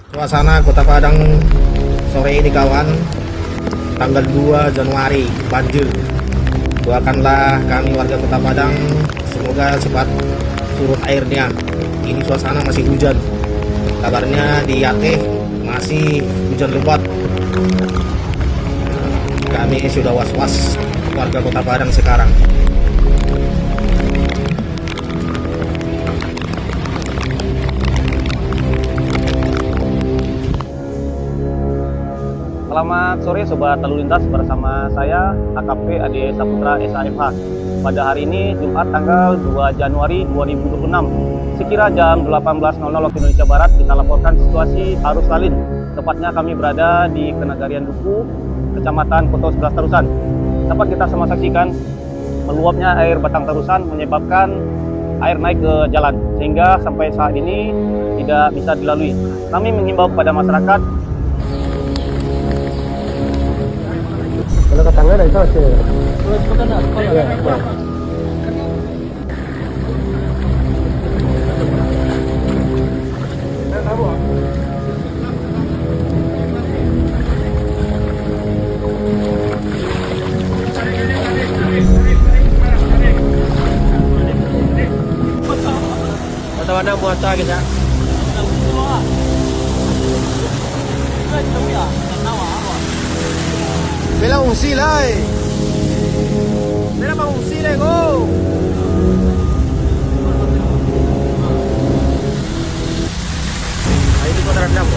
Suasana Kota Padang sore ini kawan, tanggal 2 Januari banjir. Doakanlah kami warga Kota Padang semoga cepat surut airnya. Ini suasana masih hujan. Kabarnya di Yateh masih hujan lebat. Kami sudah was-was warga Kota Padang sekarang. Selamat sore Sobat Lalu Lintas, bersama saya AKP Ade Saputra SAFH. Pada hari ini Jumat tanggal 2 Januari 2026, sekira jam 18.00 waktu Indonesia Barat, kita laporkan situasi arus lalin. Tepatnya kami berada di Kenagarian Duku, Kecamatan Koto 11 Tarusan. Dapat kita sama saksikan meluapnya air batang Tarusan menyebabkan air naik ke jalan, sehingga sampai saat ini tidak bisa dilalui. Kami menghimbau kepada masyarakat kalau ke tangga dari sana mana muasa kita. Bela ungsi lah. Bela ungsi lah go. Ayo di kota rendam.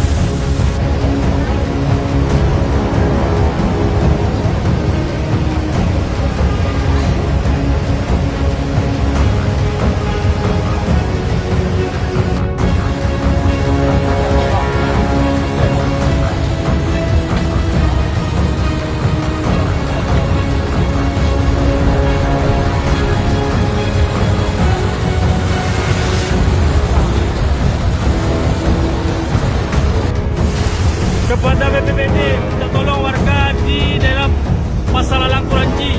Kepada BPBD minta tolong warga di daerah Pasalalang Kuranji,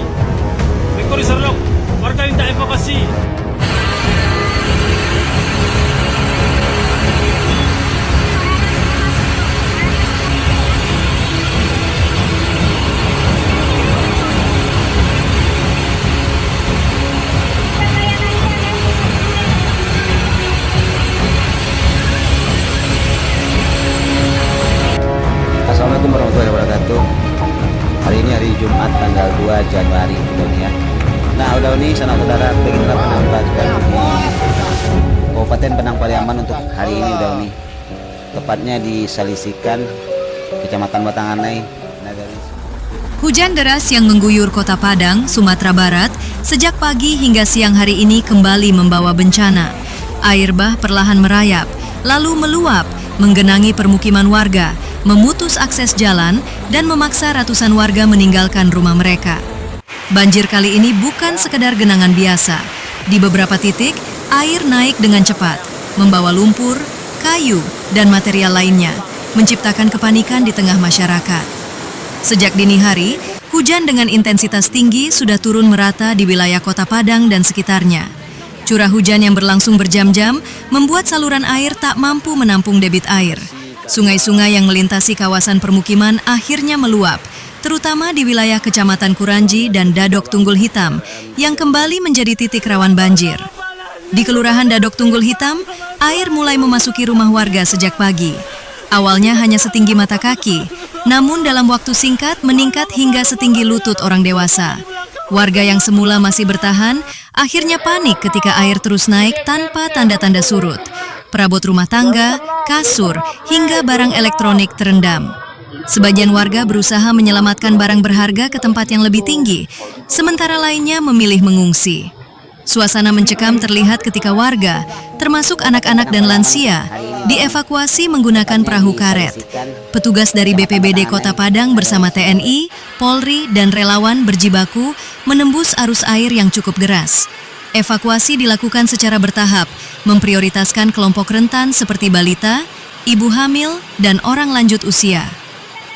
Mekori Serlok, warga minta evakuasi. Assalamualaikum warahmatullahi wabarakatuh. Hari ini hari Jumat tanggal 2 Januari ya. Nah, udah ini saudara pengenlah menambahkan di Kabupaten Penang Pariaman untuk hari ini udah ini. Tepatnya di Salisikan, Kecamatan Batanganai, Nagari. Hujan deras yang mengguyur Kota Padang, Sumatera Barat, sejak pagi hingga siang hari ini kembali membawa bencana. Air bah perlahan merayap, lalu meluap, menggenangi permukiman warga, memutus akses jalan, dan memaksa ratusan warga meninggalkan rumah mereka. Banjir kali ini bukan sekedar genangan biasa. Di beberapa titik, air naik dengan cepat, membawa lumpur, kayu, dan material lainnya, menciptakan kepanikan di tengah masyarakat. Sejak dini hari, hujan dengan intensitas tinggi sudah turun merata di wilayah Kota Padang dan sekitarnya. Curah hujan yang berlangsung berjam-jam membuat saluran air tak mampu menampung debit air. Sungai-sungai yang melintasi kawasan permukiman akhirnya meluap, terutama di wilayah Kecamatan Kuranji dan Dadok Tunggul Hitam, yang kembali menjadi titik rawan banjir. Di Kelurahan Dadok Tunggul Hitam, air mulai memasuki rumah warga sejak pagi. Awalnya hanya setinggi mata kaki, namun dalam waktu singkat meningkat hingga setinggi lutut orang dewasa. Warga yang semula masih bertahan, akhirnya panik ketika air terus naik tanpa tanda-tanda surut. Perabot rumah tangga, kasur, hingga barang elektronik terendam. Sebagian warga berusaha menyelamatkan barang berharga ke tempat yang lebih tinggi, sementara lainnya memilih mengungsi. Suasana mencekam terlihat ketika warga, termasuk anak-anak dan lansia, dievakuasi menggunakan perahu karet. Petugas dari BPBD Kota Padang bersama TNI, Polri, dan relawan berjibaku menembus arus air yang cukup deras. Evakuasi dilakukan secara bertahap, memprioritaskan kelompok rentan seperti balita, ibu hamil, dan orang lanjut usia.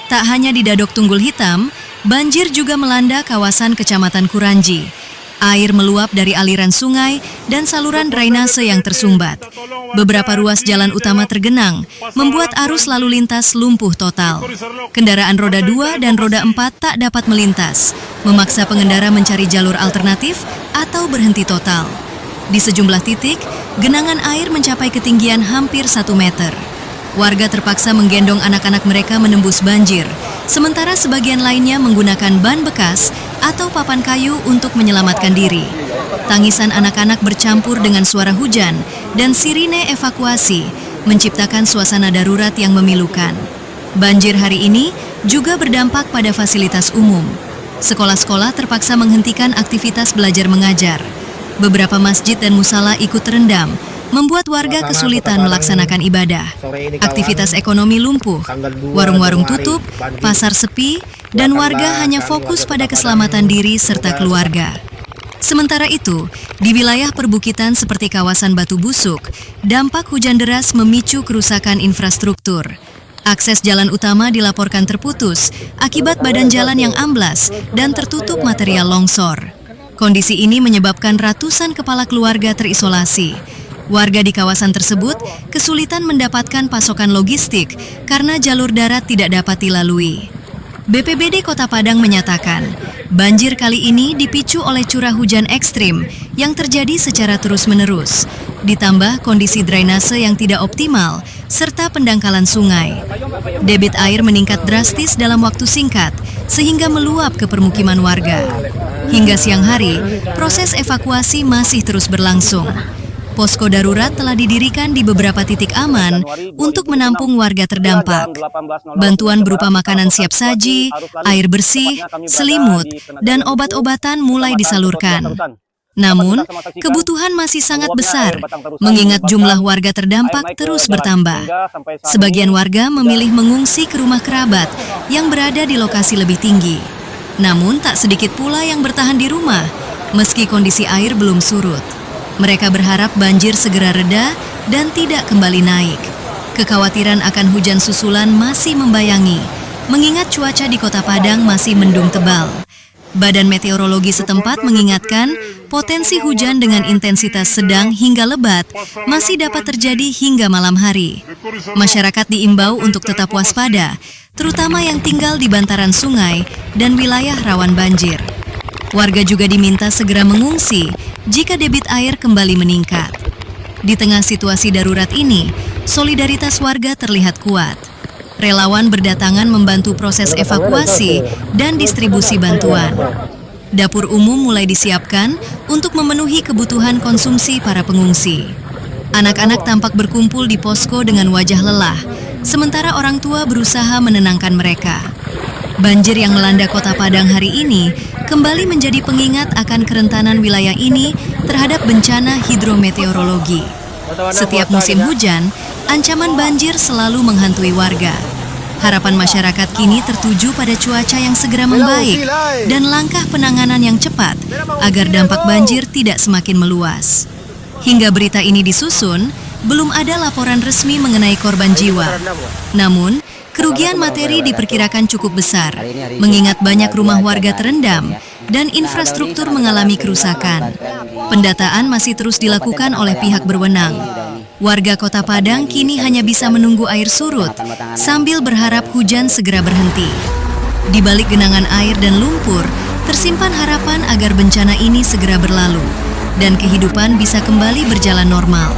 Tak hanya di Dadok Tunggul Hitam, banjir juga melanda kawasan Kecamatan Kuranji. Air meluap dari aliran sungai dan saluran drainase yang tersumbat. Beberapa ruas jalan utama tergenang, membuat arus lalu lintas lumpuh total. Kendaraan roda 2 dan roda 4 tak dapat melintas, memaksa pengendara mencari jalur alternatif atau berhenti total. Di sejumlah titik, genangan air mencapai ketinggian hampir 1 meter. Warga terpaksa menggendong anak-anak mereka menembus banjir, sementara sebagian lainnya menggunakan ban bekas atau papan kayu untuk menyelamatkan diri. Tangisan anak-anak bercampur dengan suara hujan dan sirine evakuasi menciptakan suasana darurat yang memilukan. Banjir hari ini juga berdampak pada fasilitas umum. Sekolah-sekolah terpaksa menghentikan aktivitas belajar mengajar. Beberapa masjid dan musala ikut terendam, membuat warga kesulitan melaksanakan ibadah. Aktivitas ekonomi lumpuh, warung-warung tutup, pasar sepi, dan warga hanya fokus pada keselamatan diri serta keluarga. Sementara itu, di wilayah perbukitan seperti kawasan Batu Busuk, dampak hujan deras memicu kerusakan infrastruktur. Akses jalan utama dilaporkan terputus akibat badan jalan yang amblas dan tertutup material longsor. Kondisi ini menyebabkan ratusan kepala keluarga terisolasi. Warga di kawasan tersebut kesulitan mendapatkan pasokan logistik karena jalur darat tidak dapat dilalui. BPBD Kota Padang menyatakan, banjir kali ini dipicu oleh curah hujan ekstrim yang terjadi secara terus-menerus, ditambah kondisi drainase yang tidak optimal, serta pendangkalan sungai. Debit air meningkat drastis dalam waktu singkat, sehingga meluap ke permukiman warga. Hingga siang hari, proses evakuasi masih terus berlangsung. Posko darurat telah didirikan di beberapa titik aman untuk menampung warga terdampak. Bantuan berupa makanan siap saji, air bersih, selimut, dan obat-obatan mulai disalurkan. Namun, kebutuhan masih sangat besar, mengingat jumlah warga terdampak terus bertambah. Sebagian warga memilih mengungsi ke rumah kerabat yang berada di lokasi lebih tinggi. Namun, tak sedikit pula yang bertahan di rumah, meski kondisi air belum surut. Mereka berharap banjir segera reda dan tidak kembali naik. Kekhawatiran akan hujan susulan masih membayangi, mengingat cuaca di Kota Padang masih mendung tebal. Badan Meteorologi setempat mengingatkan potensi hujan dengan intensitas sedang hingga lebat masih dapat terjadi hingga malam hari. Masyarakat diimbau untuk tetap waspada, terutama yang tinggal di bantaran sungai dan wilayah rawan banjir. Warga juga diminta segera mengungsi jika debit air kembali meningkat. Di tengah situasi darurat ini, solidaritas warga terlihat kuat. Relawan berdatangan membantu proses evakuasi dan distribusi bantuan. Dapur umum mulai disiapkan untuk memenuhi kebutuhan konsumsi para pengungsi. Anak-anak tampak berkumpul di posko dengan wajah lelah, sementara orang tua berusaha menenangkan mereka. Banjir yang melanda Kota Padang hari ini kembali menjadi pengingat akan kerentanan wilayah ini terhadap bencana hidrometeorologi. Setiap musim hujan, ancaman banjir selalu menghantui warga. Harapan masyarakat kini tertuju pada cuaca yang segera membaik dan langkah penanganan yang cepat agar dampak banjir tidak semakin meluas. Hingga berita ini disusun, belum ada laporan resmi mengenai korban jiwa. Namun, kerugian materi diperkirakan cukup besar, mengingat banyak rumah warga terendam dan infrastruktur mengalami kerusakan. Pendataan masih terus dilakukan oleh pihak berwenang. Warga Kota Padang kini hanya bisa menunggu air surut, sambil berharap hujan segera berhenti. Di balik genangan air dan lumpur, tersimpan harapan agar bencana ini segera berlalu, dan kehidupan bisa kembali berjalan normal.